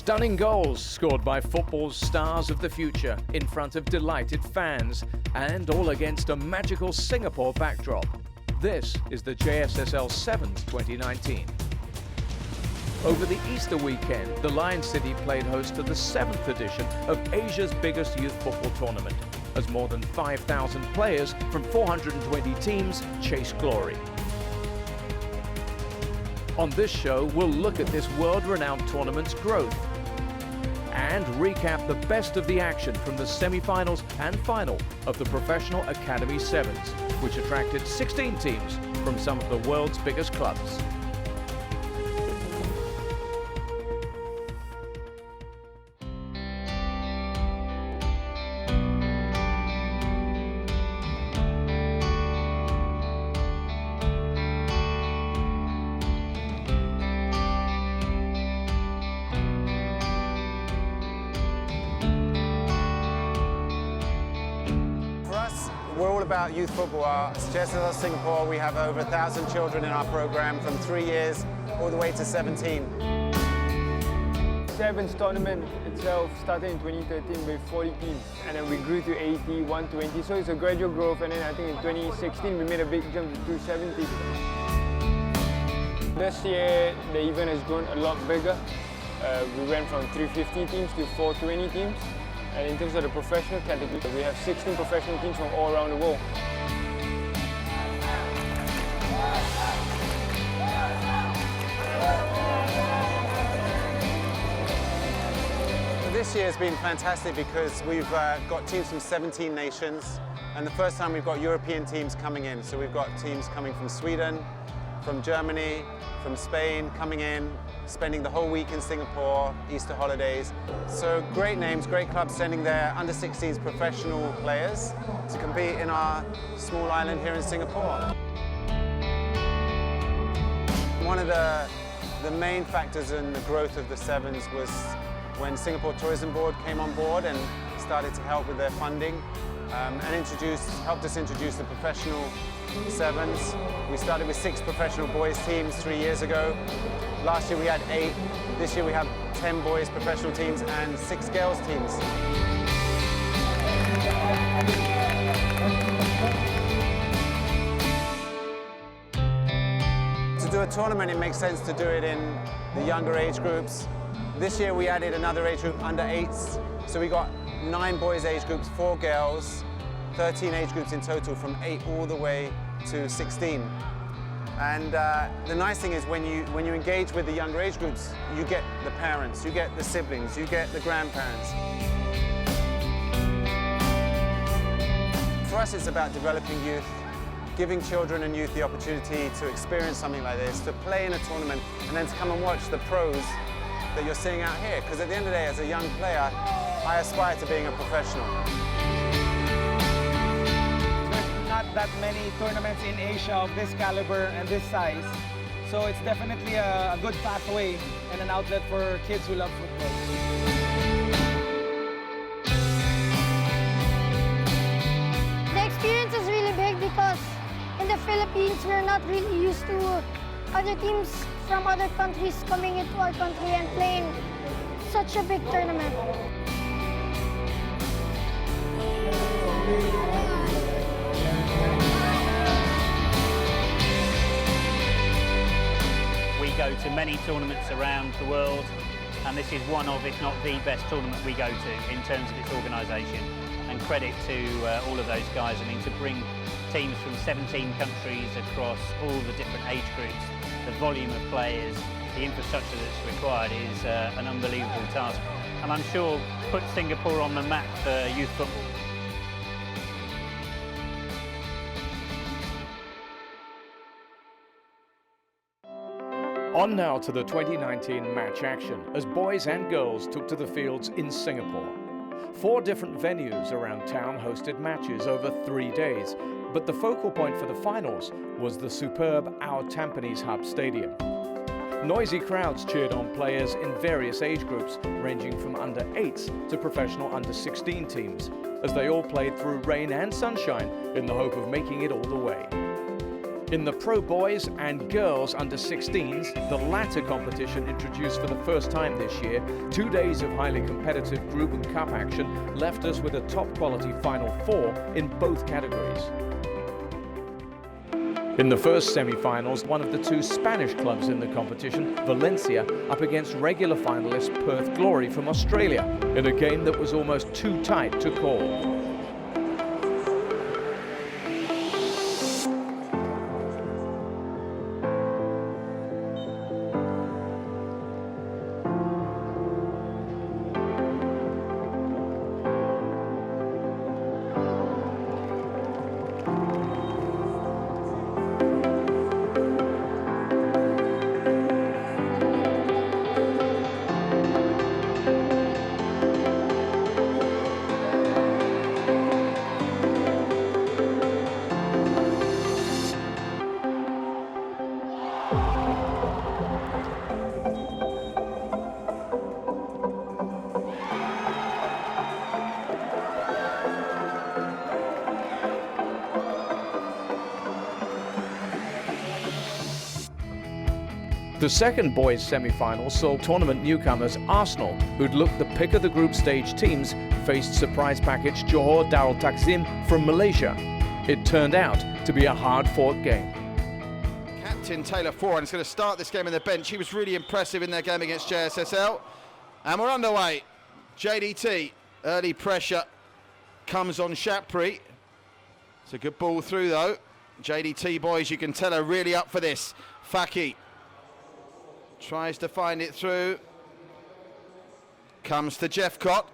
Stunning goals scored by football's stars of the future in front of delighted fans, and all against a magical Singapore backdrop. This is the JSSL 7's 2019. Over the Easter weekend, the Lion City played host to the 7th edition of Asia's biggest youth football tournament, as more than 5,000 players from 420 teams chase glory. On this show, we'll look at this world-renowned tournament's growth and recap the best of the action from the semi-finals and final of the Professional Academy 7's, which attracted 16 teams from some of the world's biggest clubs. We're all about youth football. At JSSL Singapore, we have over 1,000 children in our program from 3 years all the way to 17. 7's tournament itself started in 2013 with 40 teams, and then we grew to 80, 120, so it's a gradual growth, and then I think in 2016 we made a big jump to 270. This year the event has grown a lot bigger. We went from 350 teams to 420 teams. And in terms of the professional category, we have 16 professional teams from all around the world. This year has been fantastic because we've got teams from 17 nations, and the first time we've got European teams coming in. So we've got teams coming from Sweden, from Germany, from Spain coming in, spending the whole week in Singapore, Easter holidays. So great names, great clubs sending their under-16s professional players to compete in our small island here in Singapore. One of the main factors in the growth of the 7's was when Singapore Tourism Board came on board and started to help with their funding and helped us introduce the professional 7's. We started with 6 professional boys teams 3 years ago. Last year we had 8. This year we have 10 boys professional teams and 6 girls teams. To do a tournament, it makes sense to do it in the younger age groups. This year we added another age group, under 8s. So we got 9 boys age groups, 4 girls, 13 age groups in total from 8 all the way to 16. And the nice thing is when you engage with the younger age groups, you get the parents, you get the siblings, you get the grandparents. For us, it's about developing youth, giving children and youth the opportunity to experience something like this, to play in a tournament, and then to come and watch the pros that you're seeing out here. Because at the end of the day, as a young player, I aspire to being a professional. Not that many tournaments in Asia of this caliber and this size. So it's definitely a good pathway and an outlet for kids who love football. The experience is really big because in the Philippines, we're not really used to other teams from other countries coming into our country and playing such a big tournament. We go to many tournaments around the world, and this is one of, if not the best tournament we go to in terms of its organisation. And credit to all of those guys. I mean, to bring teams from 17 countries across all the different age groups, the volume of players, the infrastructure that's required is an unbelievable task. And I'm sure put Singapore on the map for youth football. On now to the 2019 match action, as boys and girls took to the fields in Singapore. 4 different venues around town hosted matches over 3 days, but the focal point for the finals was the superb Our Tampines Hub Stadium. Noisy crowds cheered on players in various age groups, ranging from under 8s to professional under 16 teams, as they all played through rain and sunshine in the hope of making it all the way. In the Pro Boys and Girls under-16s, the latter competition introduced for the first time this year, 2 days of highly competitive group and cup action left us with a top-quality Final Four in both categories. In the first semi-finals, one of the two Spanish clubs in the competition, Valencia, up against regular finalist Perth Glory from Australia, in a game that was almost too tight to call. The second boys' semi-final saw tournament newcomers Arsenal, who'd looked the pick of the group stage teams, faced surprise package Johor Darul Takzim from Malaysia. It turned out to be a hard-fought game. Captain Taylor Foran is going to start this game on the bench. He was really impressive in their game against JSSL. And we're underway. JDT, early pressure comes on Shapri. It's a good ball through though. JDT boys, you can tell, are really up for this. Faki tries to find it through. Comes to Jeffcott.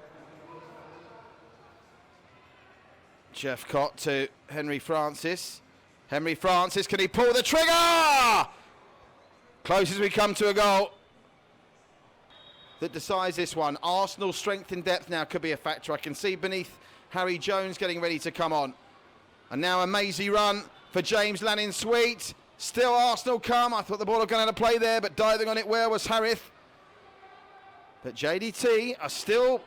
Jeffcott to Henry Francis. Henry Francis, can he pull the trigger? Close as we come to a goal that decides this one. Arsenal's strength in depth now could be a factor. I can see beneath Harry Jones getting ready to come on. And now a mazy run for James Lanning-Sweet. Still Arsenal come. I thought the ball was going to play there, but diving on it well was Harith. But JDT are still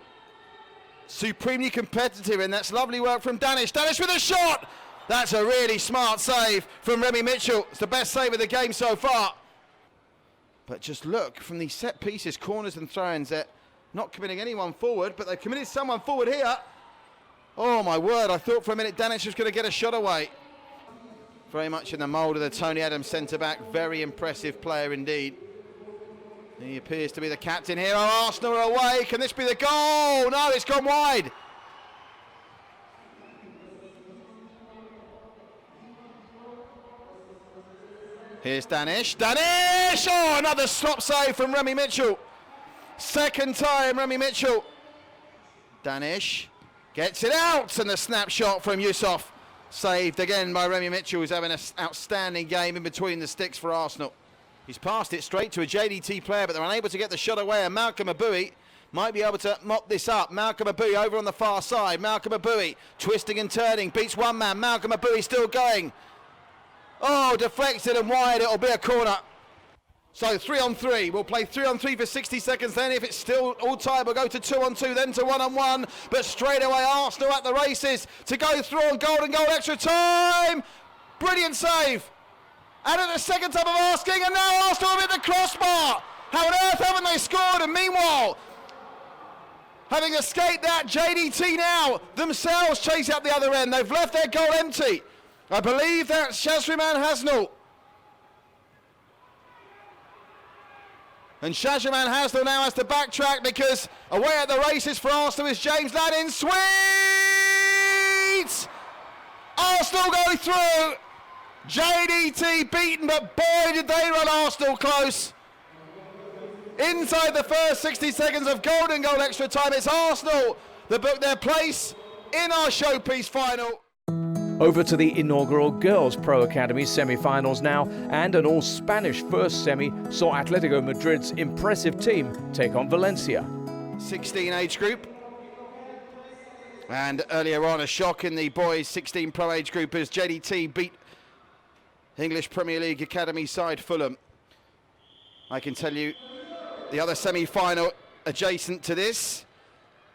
supremely competitive, and that's lovely work from Danish. Danish with a shot! That's a really smart save from Remy Mitchell. It's the best save of the game so far. But just look, from these set pieces, corners and throw-ins, they're not committing anyone forward, but they've committed someone forward here. Oh my word, I thought for a minute Danish was going to get a shot away. Very much in the mould of the Tony Adams centre-back. Very impressive player indeed. He appears to be the captain here. Oh, Arsenal are away. Can this be the goal? No, it's gone wide. Here's Danish. Danish! Oh, another stop save from Remy Mitchell. Second time, Remy Mitchell. Danish gets it out, and the snapshot from Yusuf. Saved again by Remy Mitchell, who's having an outstanding game in between the sticks for Arsenal. He's passed it straight to a JDT player, but they're unable to get the shot away, and Malcolm Abui might be able to mop this up. Malcolm Abui over on the far side. Malcolm Abui twisting and turning, beats one man. Malcolm Abui still going. Oh, deflected and wide, it'll be a corner. So 3-on-3, we'll play 3-on-3 for 60 seconds, then if it's still all tied, we'll go to 2-on-2, then to 1-on-1, but straight away Arsenal at the races to go through on golden goal extra time. Brilliant save. And at the second time of asking, and now Arsenal have hit the crossbar. How on earth haven't they scored? And meanwhile, having escaped that, JDT now themselves chase out the other end. They've left their goal empty. I believe that's Shazriman Hasnul. And Shazriman Hasnul now has to backtrack because away at the races for Arsenal is James Lanning-Sweet! Arsenal go through. JDT beaten, but boy did they run Arsenal close. Inside the first 60 seconds of golden goal extra time, it's Arsenal that book their place in our showpiece final. Over to the inaugural Girls Pro Academy semi-finals now, and an all-Spanish first semi saw Atletico Madrid's impressive team take on Valencia. 16 age group. And earlier on, a shock in the boys 16 pro age group as JDT beat English Premier League Academy side Fulham. I can tell you the other semi-final adjacent to this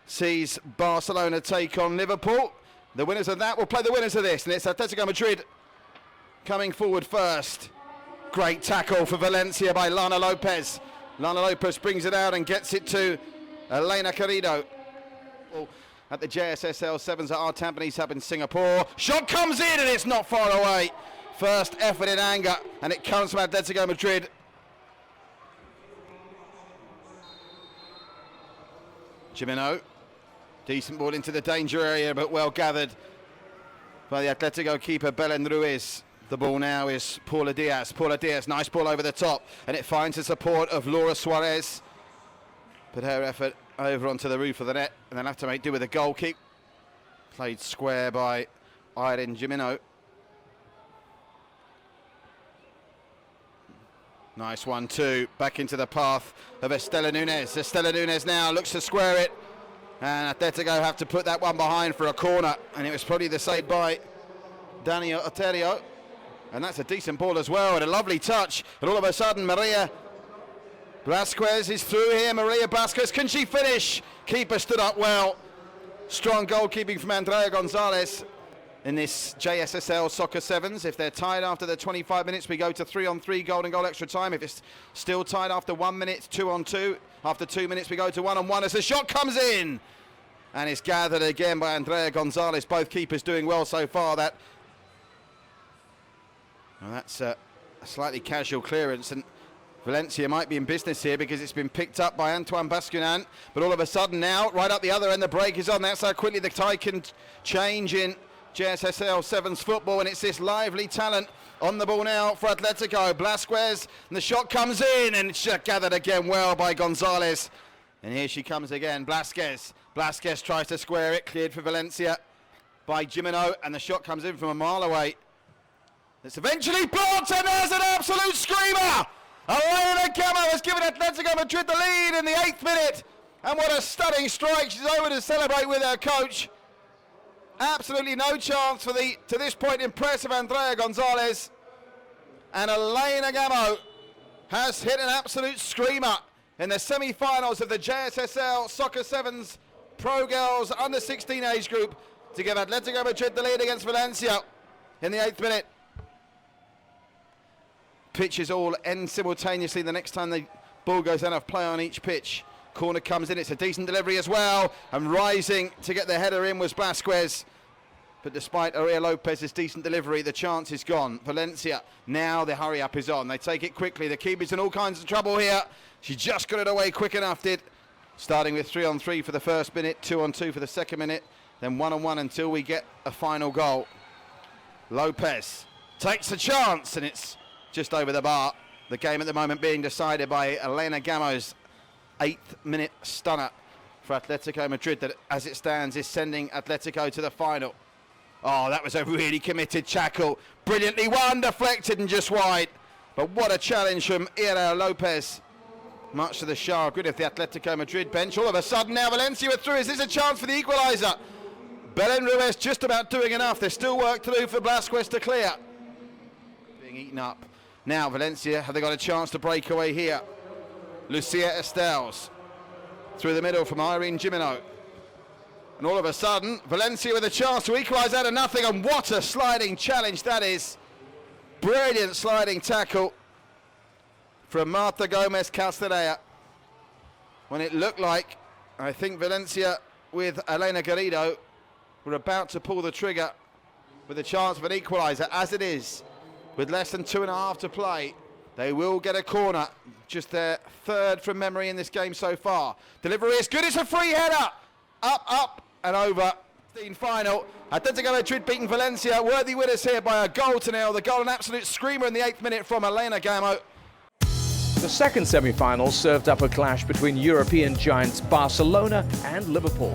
sees Barcelona take on Liverpool. The winners of that will play the winners of this, and it's Atletico Madrid coming forward first. Great tackle for Valencia by Lana Lopez. Lana Lopez brings it out and gets it to Elena Carrido. At the JSSL 7's at our Tampines Hub in Singapore. Shot comes in and it's not far away. First effort in anger, and it comes from Atletico Madrid. Jimeno, decent ball into the danger area, but well gathered by the Atletico keeper Belen Ruiz. The ball now is Paula Diaz. Paula Diaz, nice ball over the top, and it finds the support of Laura Suarez. But her effort over onto the roof of the net, and they'll have to make do with a goal kick. Played square by Irene Jimeno. Nice 1-2, back into the path of Estela Nunes. Estela Nunes now looks to square it, and Atletico have to put that one behind for a corner, and it was probably the save by Daniel Oterio. And that's a decent ball as well, and a lovely touch, and all of a sudden Maria Blasquez is through here. Maria Blasquez, can she finish? Keeper stood up well. Strong goalkeeping from Andrea Gonzalez in this JSSL Soccer 7's. If they're tied after the 25 minutes, we go to 3-on-3 golden goal extra time. If it's still tied after 1 minute, 2-on-2. After 2 minutes, we go to 1-on-1 as the shot comes in. And it's gathered again by Andrea Gonzalez. Both keepers doing well so far. That's a slightly casual clearance, and Valencia might be in business here because it's been picked up by Antoine Bascunan. But all of a sudden now, right up the other end, the break is on. That's how quickly the tide can change in JSSL 7's football, and it's this lively talent on the ball now for Atletico. Blasquez, and the shot comes in, and it's gathered again well by Gonzalez. And here she comes again, Blasquez. Blasquez tries to square it, cleared for Valencia by Jimeno, and the shot comes in from a mile away. It's eventually blocked, and there's an absolute screamer! Elena Gamo has given Atletico Madrid the lead in the 8th minute, and what a stunning strike. She's over to celebrate with her coach. Absolutely no chance for the, to this point, impressive Andrea Gonzalez. And Elena Gamo has hit an absolute screamer in the semi-finals of the JSSL Soccer 7's Pro Girls Under-16 age group to give Atletico Madrid the lead against Valencia in the 8th minute. Pitches all end simultaneously the next time the ball goes out of play on each pitch. Corner comes in, it's a decent delivery as well, and rising to get the header in was Blasquez. But despite Aria Lopez's decent delivery, the chance is gone. Valencia, now the hurry up is on. They take it quickly, the keeper's in all kinds of trouble here. She just got it away quick enough, did. Starting with 3-on-3 for the first minute, 2-on-2 for the second minute, then 1-on-1 until we get a final goal. Lopez takes a chance, and it's just over the bar. The game at the moment being decided by Elena Gamo's 8th minute stunner for Atletico Madrid that, as it stands, is sending Atletico to the final. Oh, that was a really committed tackle. Brilliantly won, deflected and just wide. But what a challenge from Ira Lopez. Much to the chagrin of the Atletico Madrid bench. All of a sudden now Valencia are through. Is this a chance for the equaliser? Belen Ruiz just about doing enough. There's still work to do for Blasquez to clear. Being eaten up. Now Valencia, have they got a chance to break away here? Lucia Estels through the middle from Irene Jimeno. And all of a sudden, Valencia with a chance to equalise out of nothing, and what a sliding challenge that is. Brilliant sliding tackle from Marta Gomez Castellea. When it looked like, I think Valencia with Elena Garrido were about to pull the trigger with a chance of an equaliser. As it is, with less than 2.5 to play, they will get a corner. Just their third from memory in this game so far. Delivery is good, it's a free header. Up, and over. Final. Atletico Madrid beating Valencia. Worthy winners here by a goal to nil. The goal, an absolute screamer in the 8th minute from Elena Gamo. The second semi-final served up a clash between European giants Barcelona and Liverpool.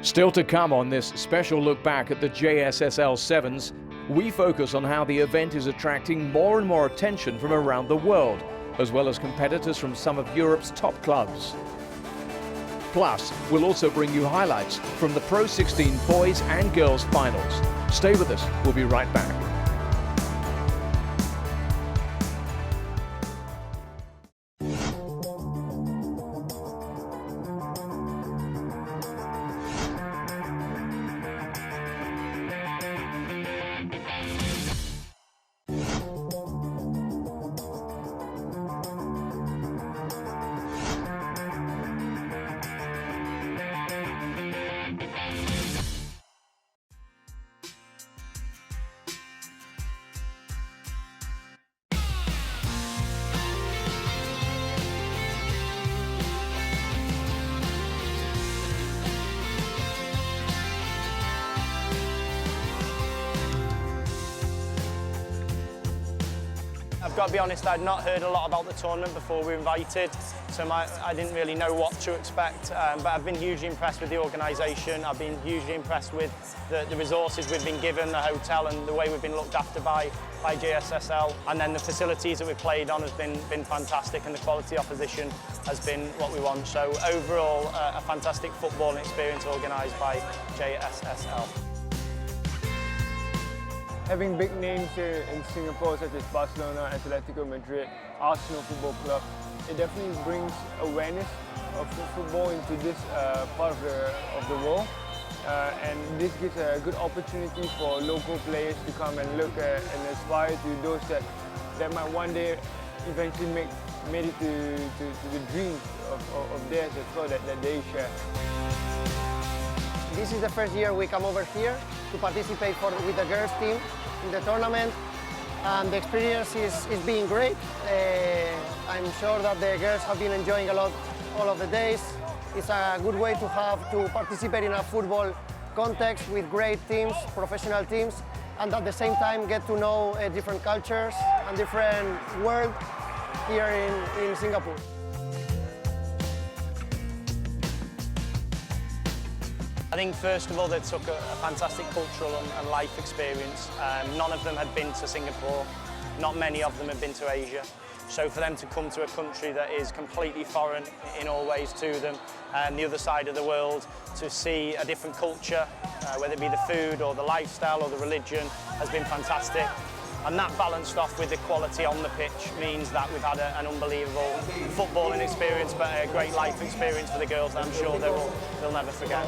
Still to come on this special look back at the JSSL 7's, we focus on how the event is attracting more and more attention from around the world, as well as competitors from some of Europe's top clubs. Plus, we'll also bring you highlights from the Pro 16 boys and girls finals. Stay with us, we'll be right back. I've got to be honest, I'd not heard a lot about the tournament before we were invited, so I didn't really know what to expect, but I've been hugely impressed with the organisation. I've been hugely impressed with the resources we've been given, the hotel and the way we've been looked after by JSSL, and then the facilities that we've played on has been fantastic, and the quality opposition has been what we want. So overall, a fantastic footballing experience organised by JSSL. Having big names here in Singapore such as Barcelona, Atletico Madrid, Arsenal Football Club, it definitely brings awareness of football into this part of the world. And this gives a good opportunity for local players to come and look at and aspire to those that might one day eventually made it to the dreams of theirs as well that they share. This is the first year we come over here to participate with the girls team in the tournament, and the experience is being great. I'm sure that the girls have been enjoying a lot all of the days. It's a good way to participate in a football context with great teams, professional teams, and at the same time get to know different cultures and different world here in Singapore. I think first of all they took a fantastic cultural and life experience. None of them had been to Singapore, not many of them had been to Asia. So for them to come to a country that is completely foreign in all ways to them, the other side of the world, to see a different culture, whether it be the food or the lifestyle or the religion, has been fantastic. And that balanced off with the quality on the pitch means that we've had an unbelievable footballing experience, but a great life experience for the girls that I'm sure they'll never forget.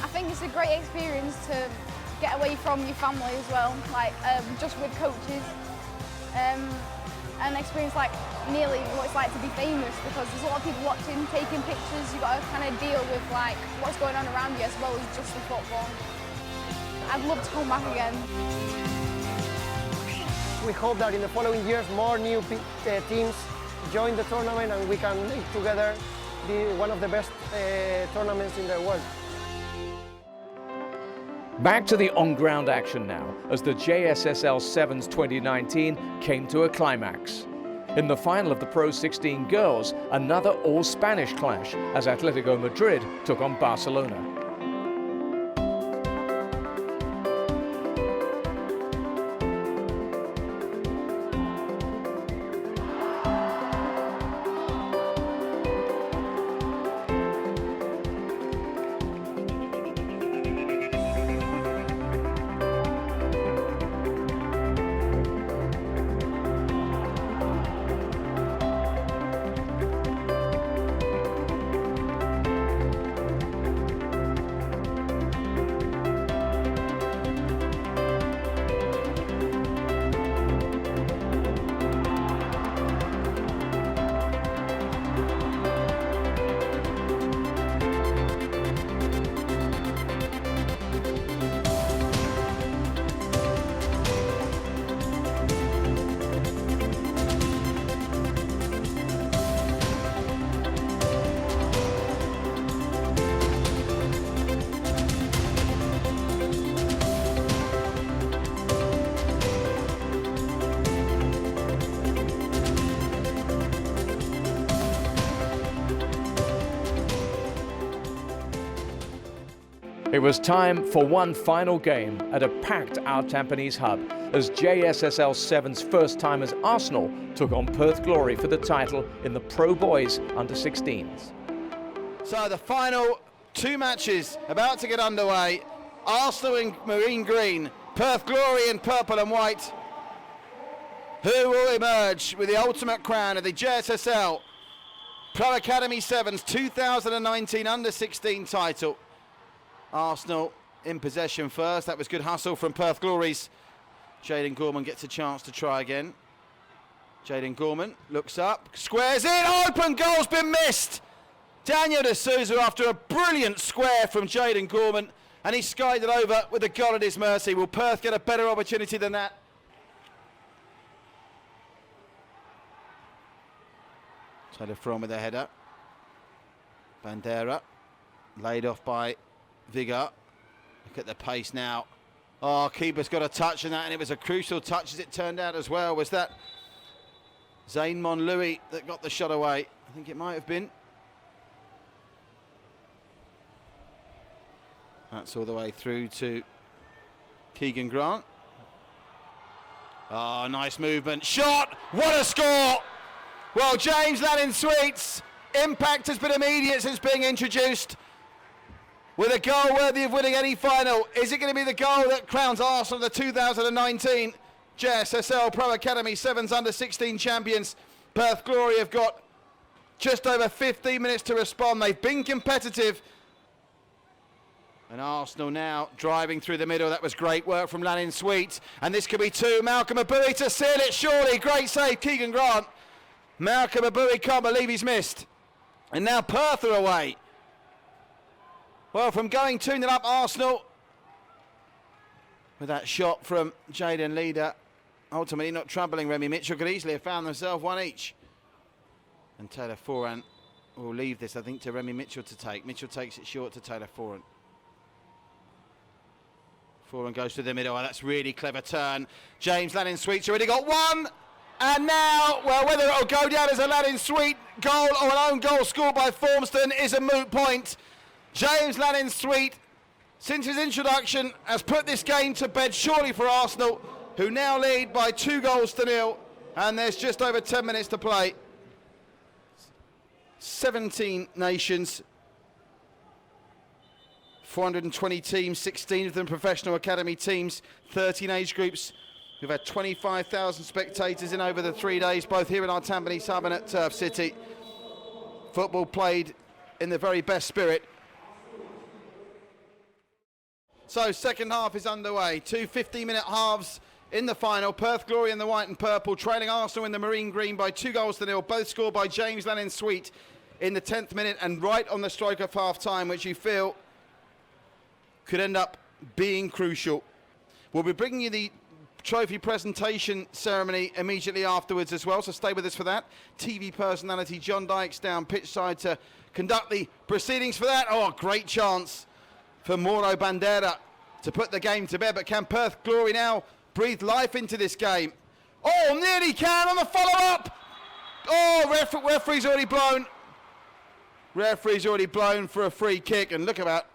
I think it's a great experience to get away from your family as well, like just with coaches, and experience like nearly what it's like to be famous, because there's a lot of people watching, taking pictures. You've got to kind of deal with like what's going on around you as well as just the football. I'd love to come back again. We hope that in the following years more new teams join the tournament and we can make together one of the best tournaments in the world. Back to the on-ground action now, as the JSSL 7's 2019 came to a climax. In the final of the Pro 16 girls, another all-Spanish clash as Atletico Madrid took on Barcelona. It was time for one final game at a packed Our Tampines hub as JSSL 7's first-timers Arsenal took on Perth Glory for the title in the Pro Boys Under-16s. So the final two matches about to get underway. Arsenal in marine green, Perth Glory in purple and white. Who will emerge with the ultimate crown of the JSSL Pro Academy 7's 2019 Under-16 title? Arsenal in possession first. That was good hustle from Perth Glory's. Jaden Gorman gets a chance to try again. Jaden Gorman looks up, squares in, open goal's been missed. Daniel D'Souza after a brilliant square from Jaden Gorman, and he skied it over with a goal at his mercy. Will Perth get a better opportunity than that? Taylor from with a header. Bandera laid off by Vigor. Look at the pace now. Oh, keeper's got a touch on that, and it was a crucial touch as it turned out as well. Was that Zayn Monlouis that got the shot away? I think it might have been. That's all the way through to Keegan Grant. Oh, nice movement. Shot! What a score! Well, James Lanin-Sweet's impact has been immediate since being introduced. With a goal worthy of winning any final. Is it going to be the goal that crowns Arsenal the 2019 JSSL Pro Academy 7's Under-16 champions? Perth Glory have got just over 15 minutes to respond. They've been competitive. And Arsenal now driving through the middle. That was great work from Lanin-Sweet. And this could be two. Malcolm Abui to seal it, surely. Great save, Keegan Grant. Malcolm Abui can't believe he's missed. And now Perth are away. Well, from going 2-0 up, Arsenal, with that shot from Jaden Leader, ultimately not troubling Remy Mitchell, could easily have found themselves one each. And Taylor Foran will leave this, I think, to Remy Mitchell to take. Mitchell takes it short to Taylor Foran. Foran goes to the middle. Oh, that's really clever turn. James Lanin-Sweet's already got one. And now, well, whether it'll go down as a Lanin-Sweet goal or an own goal scored by Formston is a moot point. James Lanin-Sweet, since his introduction, has put this game to bed surely for Arsenal, who now lead by 2-0, and there's just over 10 minutes to play. 17 nations, 420 teams, 16 of them professional academy teams, 13 age groups. We've had 25,000 spectators in over the 3 days, both here in our Tampines hub and at Turf City. Football played in the very best spirit. So second half is underway. Two 15-minute halves in the final. Perth Glory in the white and purple, trailing Arsenal in the marine green by 2-0, both scored by James Lanin-Sweet in the 10th minute and right on the stroke of half-time, which you feel could end up being crucial. We'll be bringing you the trophy presentation ceremony immediately afterwards as well, so stay with us for that. TV personality John Dykes down pitch side to conduct the proceedings for that. Oh, a great chance for Mauro Bandera to put the game to bed, but can Perth Glory now breathe life into this game? Oh, nearly can on the follow-up. Oh, referee's already blown. Referee's already blown for a free kick, and look about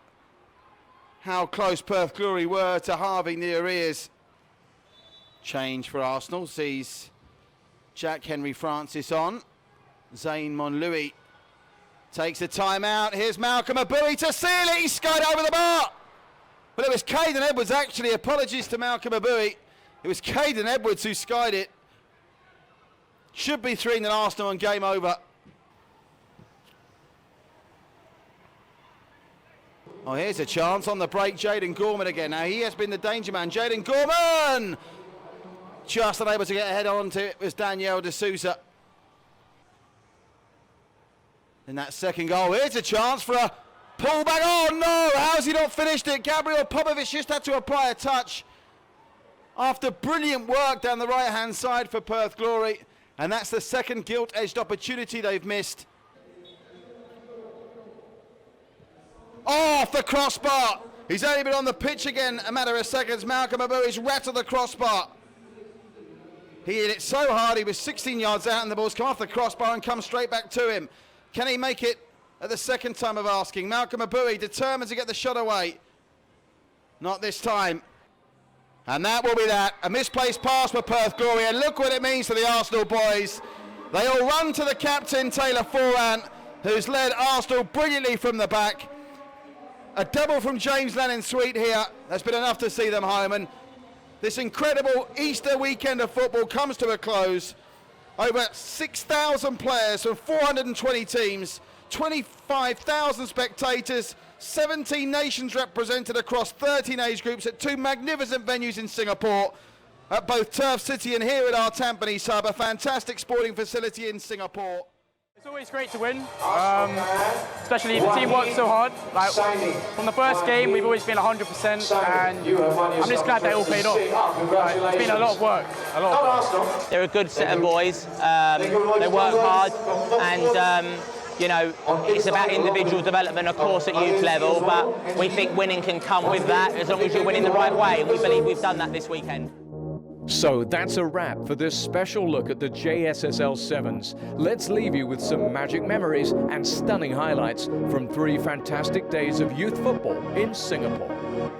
how close Perth Glory were to halving the arrears. Change for Arsenal sees Jack Henry Francis on. Zayn Monlouis takes a timeout. Here's Malcolm Abui to seal it. He skied over the bar. But it was Caden Edwards, actually. Apologies to Malcolm Abui. It was Caden Edwards who skied it. Should be 3-0 Arsenal and game over. Oh, here's a chance on the break. Jaden Gorman again. Now, he has been the danger man. Jaden Gorman! Just unable to get a head onto it was Daniel D'Souza. In that second goal, here's a chance for a pullback. Oh no, how's he not finished it? Gabriel Popovic just had to apply a touch after brilliant work down the right-hand side for Perth Glory. And that's the second gilt-edged opportunity they've missed. Off the crossbar. He's only been on the pitch again a matter of seconds. Malcolm Abui's rattled the crossbar. He hit it so hard, he was 16 yards out, and the ball's come off the crossbar and come straight back to him. Can he make it at the second time of asking? Malcolm Abui determined to get the shot away. Not this time. And that will be that. A misplaced pass for Perth Glory. And look what it means to the Arsenal boys. They all run to the captain, Taylor Forant, who's led Arsenal brilliantly from the back. A double from James Lennon-Sweet here. That's been enough to see them home. And this incredible Easter weekend of football comes to a close. Over 6,000 players from 420 teams, 25,000 spectators, 17 nations represented across 13 age groups at 2 magnificent venues in Singapore, at both Turf City and here at our Tampines hub, a fantastic sporting facility in Singapore. It's always great to win, especially the team works so hard. Like, from the first game, we've always been 100%, and I'm just glad they all paid off. Like, it's been a lot of work, a lot. They're a good set of boys. They work hard, and you know, it's about individual development, of course, at youth level, but we think winning can come with that as long as you're winning the right way, and we believe we've done that this weekend. So that's a wrap for this special look at the JSSL 7's. Let's leave you with some magic memories and stunning highlights from 3 fantastic days of youth football in Singapore.